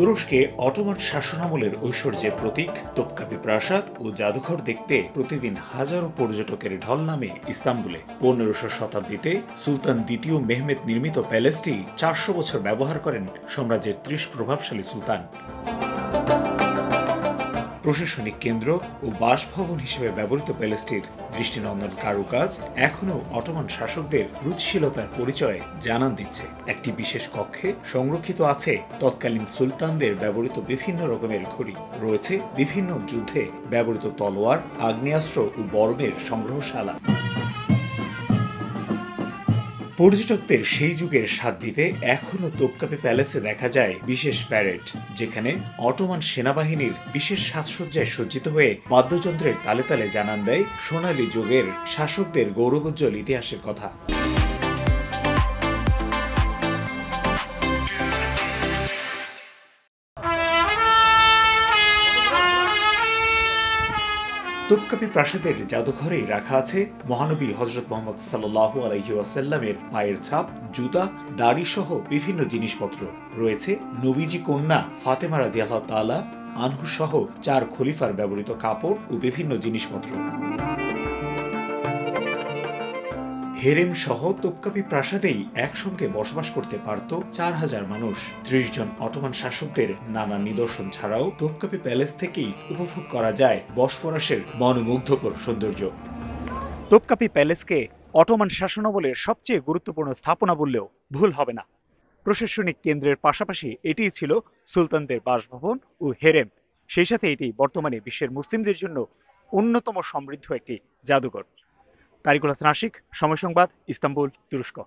তুরস্কে অটোমান শাসনামলের ঐশ্বর্যের প্রতীক তোপকাপি প্রাসাদ ও জাদুঘর দেখতে প্রতিদিন হাজারো পর্যটকের ঢল নামে ইস্তাম্বুলে। 15শো শতাব্দীতে সুলতান দ্বিতীয় মেহমেদ নির্মিত প্যালেসটি 400 বছর ব্যবহার করেন সম্রাজ্যের 30 প্রভাবশালী সুলতান। প্রশাসনিক কেন্দ্র ও বাসভবন হিসেবে ব্যবহৃত প্যালেসটির দৃষ্টিনন্দন কারুকাজ এখনও অটোমান শাসকদের রুচিশীলতার পরিচয় জানান দিচ্ছে। একটি বিশেষ কক্ষে সংরক্ষিত আছে তৎকালীন সুলতানদের ব্যবহৃত বিভিন্ন রকমের ঘড়ি, রয়েছে বিভিন্ন যুদ্ধে ব্যবহৃত তলোয়ার, আগ্নেয়াস্ত্র ও বর্মের সংগ্রহশালা। পর্যটকদের সেই যুগের স্বাদ দিতে এখনও তোপকাপি প্যালেসে দেখা যায় বিশেষ প্যারেড, যেখানে অটোমান সেনাবাহিনীর বিশেষ সাজসজ্জায় সজ্জিত হয়ে বাদ্যযন্ত্রের তালে তালে জানান দেয় সোনালী যুগের শাসকদের গৌরবোজ্জ্বল ইতিহাসের কথা। তোপকাপি প্রাসাদের জাদুঘরেই রাখা আছে মহানবী হযরত মুহাম্মদ সাল্লাল্লাহু আলাইহি ওয়াসাল্লামের পায়ের ছাপ, জুতা, দাড়ি সহ বিভিন্ন জিনিসপত্র। রয়েছে নবীজি কন্যা ফাতেমা রাদিয়াল্লাহু তাআলা আনহু সহ 4 খলিফার ব্যবহৃত কাপড় ও বিভিন্ন জিনিসপত্র। হেরেম সহ তোপকাপি প্রাসাদেই একসঙ্গে বসবাস করতে পারত 4000 মানুষ। 30 জন অটোমান শাসকদের নানা নিদর্শন ছাড়াও তোপকাপি প্যালেস থেকেই উপভোগ করা যায় বসফরাসের মনোমুগ্ধকর সৌন্দর্য। তোপকাপি প্যালেসকে অটোমান শাসনামলের সবচেয়ে গুরুত্বপূর্ণ স্থাপনা বললেও ভুল হবে না। প্রশাসনিক কেন্দ্রের পাশাপাশি এটিই ছিল সুলতানদের বাসভবন ও হেরেম। সেই সাথে এটি বর্তমানে বিশ্বের মুসলিমদের জন্য অন্যতম সমৃদ্ধ একটি জাদুঘর। তারিকুল হাসান আশিক, সময় সংবাদ, ইস্তাম্বুল, তুরস্ক।